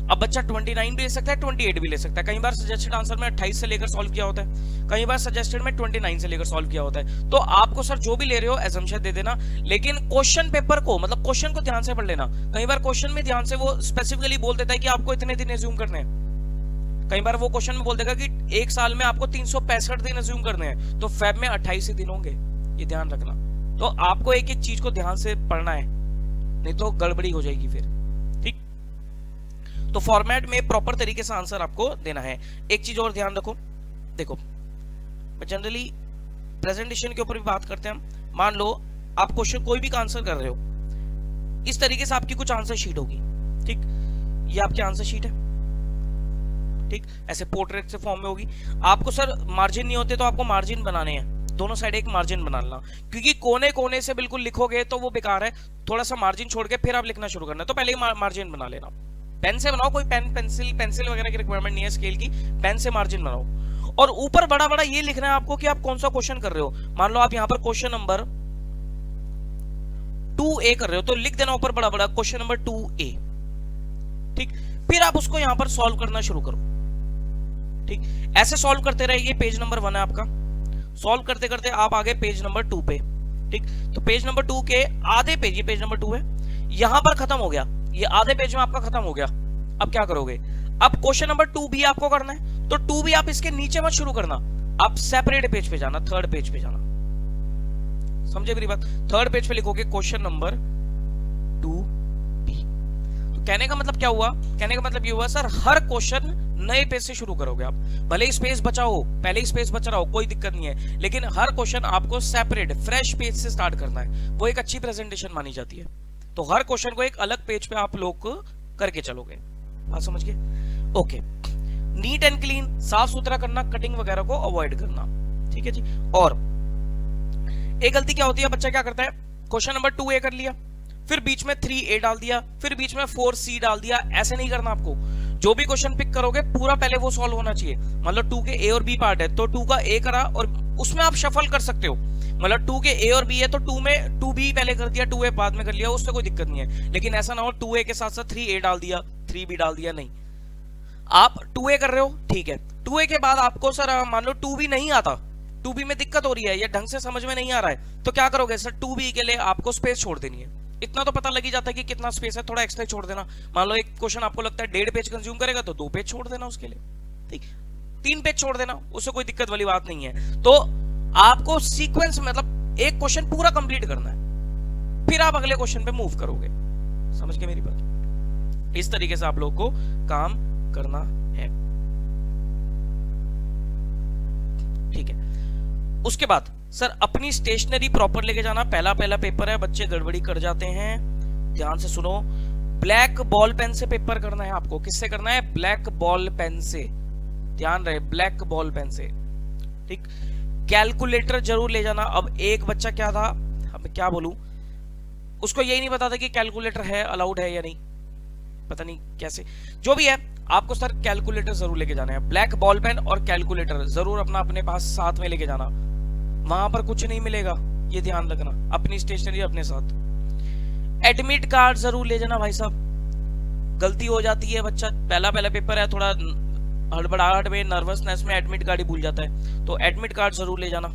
अब बच्चा 29 भी ले सकता है, 28 भी ले सकता है। कई बार सजेस्टेड आंसर में 28 से लेकर सॉल्व किया होता है, कई बार सजेस्टेड में 29 से लेकर सॉल्व किया होता है। तो आपको सर जो भी ले रहे हो एजम्पशन दे देना, लेकिन क्वेश्चन पेपर को, मतलब क्वेश्चन को ध्यान से पढ़ लेना। कई बार क्वेश्चन में ध्यान से वो स्पेसिफिकली बोल देता है कि आपको इतने दिन एज्यूम करने हैं, कई बार वो क्वेश्चन में बोल देगा कि एक साल में आपको 365 दिन एज्यूम करने हैं, तो फेब में 28 दिन होंगे, ये ध्यान रखना। तो आपको एक एक चीज को ध्यान से पढ़ना है, नहीं तो गड़बड़ी हो जाएगी फिर, ठीक। तो फॉर्मेट में प्रॉपर तरीके से आंसर आपको देना है। एक चीज और ध्यान रखो, देखो जनरली प्रेजेंटेशन के ऊपर भी बात करते हैं हम। मान लो आप क्वेश्चन कोई भी का आंसर कर रहे हो, इस तरीके से आपकी कुछ आंसर शीट होगी, ठीक। ये आपकी आंसर शीट है, ठीक, ऐसे पोर्ट्रेट से फॉर्म में होगी। आपको सर मार्जिन नहीं होते तो आपको मार्जिन बनाने हैं, दोनों साइड एक मार्जिन बना लेना, क्योंकि कोने कोने से बिल्कुल लिखोगे तो वो बेकार है। थोड़ा सा मार्जिन छोड़ के फिर आप लिखना शुरू करना, तो पहले ही मार्जिन बना लेना। पेन से बनाओ, कोई पेन पेंसिल वगैरह की रिक्वायरमेंट नहीं है स्केल की, पेन से मार्जिन बनाओ। और ऊपर बड़ा बड़ा ये लिखना है आपको कि आप कौन सा क्वेश्चन कर रहे हो। मान लो आप यहाँ पर क्वेश्चन नंबर 2A कर रहे हो, तो लिख देना ऊपर बड़ा बड़ा क्वेश्चन नंबर 2A, ठीक, फिर आप उसको यहां पर सॉल्व करना शुरू करो। ठीक, ऐसे सॉल्व करते रहिए। पेज नंबर 1 है आपका, सॉल्व करते करते आप आगे पेज नंबर 2 पे। ठीक, तो पेज नंबर 2 के आधे पेज, ये पेज नंबर 2 है, यहां पर खत्म हो गया, ये आधे पेज में आपका खत्म हो गया। अब क्या करोगे, अब क्वेश्चन नंबर 2 भी आपको करना है, तो 2 भी आप इसके नीचे मत शुरू करना, आप सेपरेट पेज पे जाना, थर्ड पेज पे जाना। समझे मेरी बात? थर्ड पेज पे लिखोगे क्वेश्चन नंबर 2B। तो कहने का मतलब क्या हुआ, कहने का मतलब ये हुआ सर हर क्वेश्चन नए पेज से शुरू करोगे आप, भले ही स्पेस बचा हो, पहले ही स्पेस बच रहा हो, कोई दिक्कत नहीं है, लेकिन हर क्वेश्चन आपको सेपरेट फ्रेश पेज से स्टार्ट करना है। वो एक अच्छी प्रेजेंटेशन मानी जाती है। तो हर क्वेश्चन को एक अलग पेज पे आप लोग करके चलोगे। बात समझ गए? ओके, नीट एंड क्लीन, साफ सुथरा करना, कटिंग वगैरह को अवॉइड करना। ठीक है जी। और एक गलती क्या होती है, बच्चा क्या करता है, क्वेश्चन नंबर 2A कर लिया, फिर बीच में 3A डाल दिया, फिर बीच में 4C डाल दिया। ऐसे नहीं करना आपको। जो भी क्वेश्चन पिक करोगे पूरा पहले वो सॉल्व होना चाहिए। मतलब 2 के A और B पार्ट है तो 2 का A करा और उसमें आप शफल कर सकते हो। मतलब 2 के A और B है तो 2 में 2B पहले कर दिया, 2A बाद में कर लिया, उससे कोई दिक्कत नहीं है। लेकिन ऐसा ना हो 2A के साथ साथ 3A डाल दिया, 3B डाल दिया, नहीं। आप 2A कर रहे हो, ठीक है, 2A के बाद आपको सर मान लो 2B नहीं आता, 2B में दिक्कत हो रही है या ढंग से समझ में नहीं आ रहा है, तो क्या करोगे सर, 2B के लिए आपको स्पेस छोड़ देनी है। इतना तो पता लग ही जाता है कि कितना स्पेस है, थोड़ा एक्स्ट्रा छोड़ देना। मान लो एक क्वेश्चन आपको लगता है 1.5 पेज कंज्यूम करेगा तो 2 पेज छोड़ देना उसके लिए, ठीक, 3 पेज छोड़ देना, उससे कोई दिक्कत वाली बात नहीं है। तो आपको सीक्वेंस मतलब एक क्वेश्चन पूरा कंप्लीट करना है, फिर आप अगले क्वेश्चन पे मूव करोगे। समझ गए मेरी बात? इस तरीके से आप लोग को काम करना है। ठीक है, उसके बाद सर अपनी स्टेशनरी प्रॉपर लेके जाना। पहला पेपर है, बच्चे गड़बड़ी कर जाते हैं, ध्यान से सुनो। ब्लैक बॉल पेन से पेपर करना है आपको। किससे करना है? ब्लैक बॉल पेन से, ध्यान रहे, ब्लैक बॉल पेन से। ठीक, कैलकुलेटर जरूर ले जाना। अब एक बच्चा क्या था, अब क्या बोलूं, उसको यही नहीं पता था कि कैलकुलेटर है, अलाउड है या नहीं, पता नहीं कैसे, जो भी है आपको सर कैलकुलेटर जरूर लेके जाना है। ब्लैक बॉल पेन और कैलकुलेटर जरूर अपने पास साथ में लेके जाना। वहां पर कुछ नहीं मिलेगा, ये ध्यान रखना, अपनी स्टेशनरी अपने साथ। एडमिट कार्ड जरूर ले जाना भाई साहब। गलती हो जाती है, बच्चा पहला पेपर है, थोड़ा हड़बड़ाहट में, नर्वसनेस में एडमिट कार्ड ही भूल जाता है, तो एडमिट कार्ड जरूर ले जाना।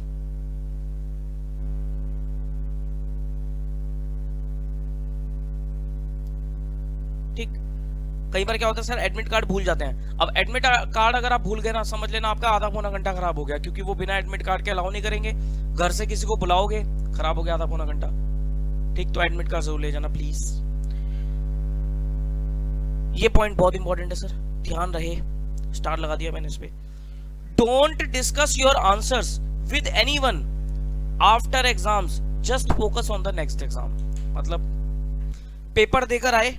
ठीक, कई बार क्या होता है सर, एडमिट कार्ड भूल जाते हैं। अब एडमिट कार्ड अगर आप भूल गए ना, समझ लेना आपका आधा पौना घंटा खराब हो गया, क्योंकि वो बिना एडमिट कार्ड के अलाउ नहीं करेंगे। घर से किसी को बुलाओगे, खराब हो गया आधा पौना घंटा। ठीक, तो एडमिट कार्ड जरूर ले जाना प्लीज। ये पॉइंट बहुत इंपॉर्टेंट है सर, ध्यान रहे। स्टार लगा दिया मैंने इस पे। Don't discuss your answers with anyone after exams, just focus on the next exam. मतलब पेपर देकर आए,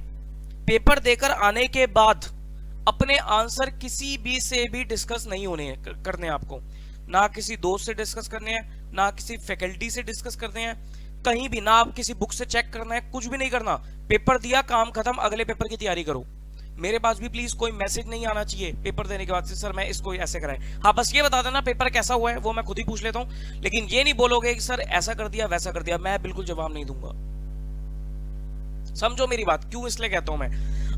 पेपर देकर आने के बाद अपने आंसर किसी भी से भी डिस्कस नहीं होने करने हैं आपको। ना किसी दोस्त से डिस्कस करने हैं, ना किसी फैकल्टी से डिस्कस करने हैं, कहीं भी ना आप किसी बुक से चेक करना है, कुछ भी नहीं करना। पेपर दिया, काम खत्म, अगले पेपर की तैयारी करो। मेरे पास भी प्लीज कोई मैसेज नहीं आना चाहिए पेपर देने के बाद से, सर मैं इसको ऐसे कराए। हाँ, बस ये बता देना पेपर कैसा हुआ है, वो मैं खुद ही पूछ लेता हूं, लेकिन ये नहीं बोलोगे कि सर ऐसा कर दिया वैसा कर दिया, मैं बिल्कुल जवाब नहीं दूंगा। समझो मेरी बात, क्यों इसलिए कहता हूं मैं।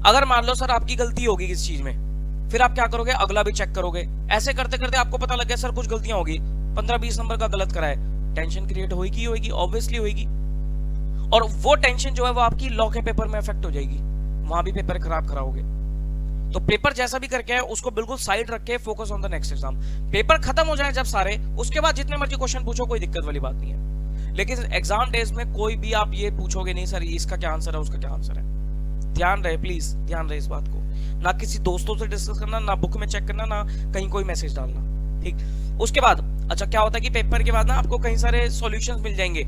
अगर मान लो सर आपकी गलती होगी किस चीज में, फिर आप क्या करोगे, अगला भी चेक करोगे। ऐसे करते करते आपको पता लग गया सर कुछ गलतियां होगी, 15-20 नंबर का गलत करा है, टेंशन क्रिएट होगी, ऑब्वियसली होगी। और वो टेंशन जो है वो आपकी लॉ के पेपर में इफेक्ट हो जाएगी, वहां भी पेपर खराब कराओगे। तो पेपर जैसा भी करके है उसको बिल्कुल साइड रख के focus on the next exam. Paper खत्म हो जाए जब सारे, उसके बाद जितने मर्जी क्वेश्चन पूछो, कोई दिक्कत वाली बात नहीं है। लेकिन एग्जाम डेज में कोई भी आप ये पूछोगे नहीं सर इसका क्या आंसर है, उसका क्या आंसर है। ध्यान रहे, प्लीज ध्यान रहे इस बात को। ना किसी दोस्तों से डिस्कस करना, ना बुक में चेक करना, ना कहीं कोई मैसेज डालना। ठीक, उसके बाद अच्छा क्या होता है कि पेपर के बाद ना आपको कई सारे सॉल्यूशंस मिल जाएंगे,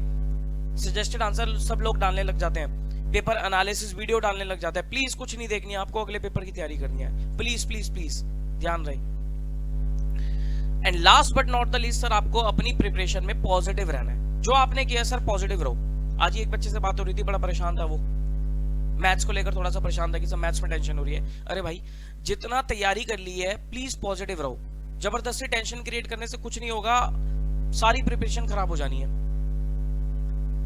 सजेस्टेड आंसर सब लोग डालने लग जाते हैं, पेपर एनालिसिस वीडियो डालने लग जाता है। प्लीज कुछ नहीं देखनी है आपको, अगले पेपर की तैयारी करनी है। प्लीज प्लीज प्लीज ध्यान रहे। And last but not the least sir, आपको अपनी प्रिपरेशन में पॉजिटिव रहना है। जो आपने किया सर पॉजिटिव रहो। आज ही एक बच्चे से बात हो रही थी, बड़ा परेशान था वो, मैथ्स को लेकर थोड़ा सा परेशान था कि सर मैथ्स में टेंशन हो रही है। अरे भाई जितना तैयारी कर ली है प्लीज पॉजिटिव रहो। जबरदस्ती टेंशन क्रिएट करने से कुछ नहीं होगा, सारी प्रिपरेशन खराब हो जानी है।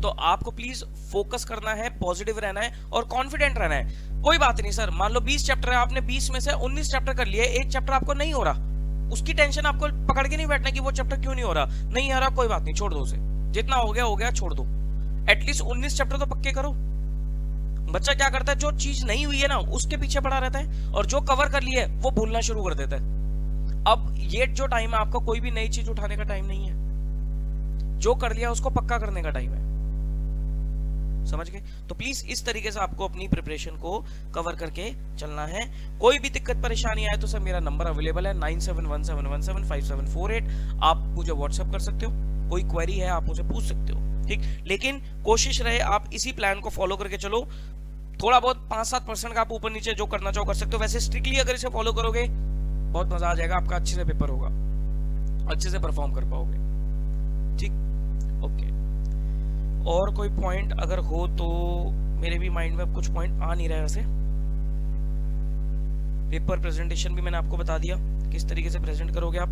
तो आपको प्लीज फोकस करना है, पॉजिटिव रहना है और कॉन्फिडेंट रहना है। कोई बात नहीं सर, मान लो 20 चैप्टर है, आपने 20 में से 19 चैप्टर कर लिए, एक चैप्टर आपको नहीं हो रहा, उसकी टेंशन आपको पकड़ के नहीं बैठना कि वो चैप्टर क्यों नहीं हो रहा, नहीं आ रहा कोई बात नहीं, छोड़ दो उसे, जितना हो गया छोड़ दो। एटलीस्ट 19 चैप्टर तो पक्के करो। बच्चा क्या करता है, जो चीज नहीं हुई है ना उसके पीछे पड़ा रहता है, और जो कवर कर लिया है वो भूलना शुरू कर देता है। अब ये जो टाइम है आपका, कोई भी नई चीज उठाने का टाइम नहीं है, जो कर लिया उसको पक्का करने का टाइम है, समझ गए? तो प्लीज इस तरीके से आपको अपनी प्रिपरेशन को कवर करके चलना है। कोई भी दिक्कत परेशानी आए तो सर मेरा नंबर अवेलेबल है 9717175748, आप मुझे व्हाट्सएप कर सकते हो, कोई क्वेरी है आप मुझे पूछ सकते हो, ठीक। लेकिन कोशिश रहे आप इसी प्लान को फॉलो करके चलो, थोड़ा बहुत 5-7% का आप ऊपर नीचे जो करना चाहो कर सकते हो, वैसे स्ट्रिक्टली अगर इसे फॉलो करोगे बहुत मजा आ जाएगा, आपका अच्छे से पेपर होगा, अच्छे से परफॉर्म कर पाओगे, ठीक, ओके। और कोई पॉइंट अगर हो तो, मेरे भी माइंड में अब कुछ पॉइंट आ नहीं रहा है वैसे। पेपर प्रेजेंटेशन भी मैंने आपको बता दिया किस तरीके से प्रेजेंट करोगे आप।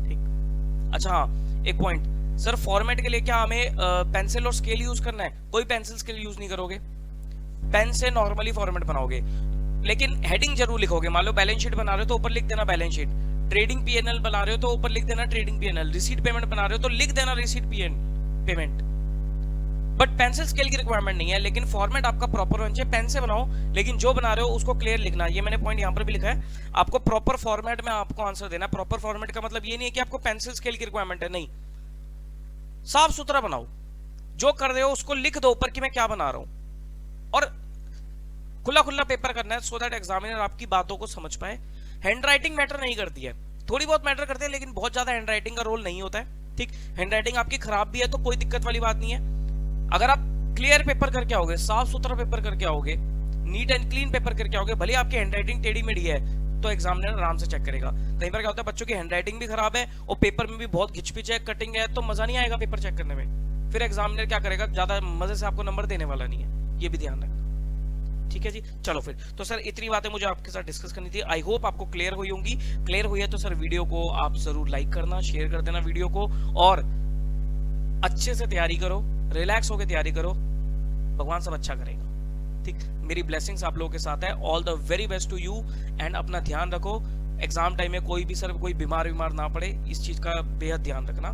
ठीक, अच्छा हाँ, एक पॉइंट सर, फॉर्मेट के लिए क्या हमें पेंसिल और स्केल यूज करना है? कोई पेंसिल स्केल यूज नहीं करोगे, पेन से नॉर्मली फॉर्मेट बनाओगे, लेकिन हेडिंग जरूर लिखोगे। मान लो बैलेंस शीट बना रहे हो तो ऊपर लिख देना बैलेंस शीट, ट्रेडिंग पीएनएल बना रहे हो तो ऊपर लिख देना ट्रेडिंग पीएनएल, रिसीट पेमेंट बना रहे हो तो लिख देना receipt payment. But pencil scale की रिक्वायरमेंट नहीं है, लेकिन फॉर्मेट आपका प्रॉपर होना चाहिए। पेन से बनाओ लेकिन जो बना रहे हो उसको क्लियर लिखना, ये मैंने पॉइंट यहाँ पर भी लिखा है, आपको प्रॉपर फॉर्मेट में आपको आंसर देना। प्रॉपर फॉर्मेट का मतलब ये नहीं है कि आपको पेंसिल स्केल की रिक्वायरमेंट है, नहीं, साफ सुथरा बनाओ, जो कर रहे हो उसको लिख दो ऊपर कि मैं क्या बना रहा हूं, और खुला खुला पेपर करना है, सो दैट एग्जामिनर आपकी बातों को समझ पाए। हैंडराइटिंग मैटर नहीं करती है, थोड़ी बहुत मैटर करते हैं, लेकिन बहुत ज्यादा हैंडराइटिंग का रोल नहीं होता है, ठीक। हैंडराइटिंग आपकी खराब भी है तो कोई दिक्कत वाली बात नहीं है, अगर आप क्लियर पेपर करके आओगे, साफ सुथरा पेपर करके आओगे, नीट एंड क्लीन पेपर करके आओगे, भले आपकी हैंडराइटिंग टेढ़ी मेढ़ी है तो एग्जामिनर आराम से चेक करेगा। कई बार क्या होता है, बच्चों की हैंडराइटिंग भी खराब है और पेपर में भी बहुत घिचपिच है, कटिंग है, तो मजा नहीं आएगा पेपर चेक करने में, फिर एग्जामिनर क्या करेगा, ज्यादा मजे से आपको नंबर देने वाला नहीं है, ये भी ध्यान रखना, ठीक है जी। चलो फिर, तो सर इतनी बातें मुझे आपके साथ डिस्कस करनी थी, आई होप आपको क्लियर हुई होंगी। क्लियर हुई है तो सर वीडियो को आप जरूर लाइक करना, शेयर कर देना वीडियो को, और अच्छे से तैयारी करो, रिलैक्स होकर तैयारी करो, भगवान सब अच्छा करेगा, ठीक। मेरी ब्लेसिंग्स आप लोगों के साथ है, all the very best to you, and अपना ध्यान रखो, एग्जाम टाइम में कोई भी सर कोई बीमार ना पड़े, इस चीज का बेहद ध्यान रखना।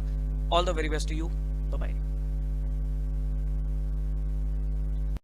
All the very best to you, bye bye.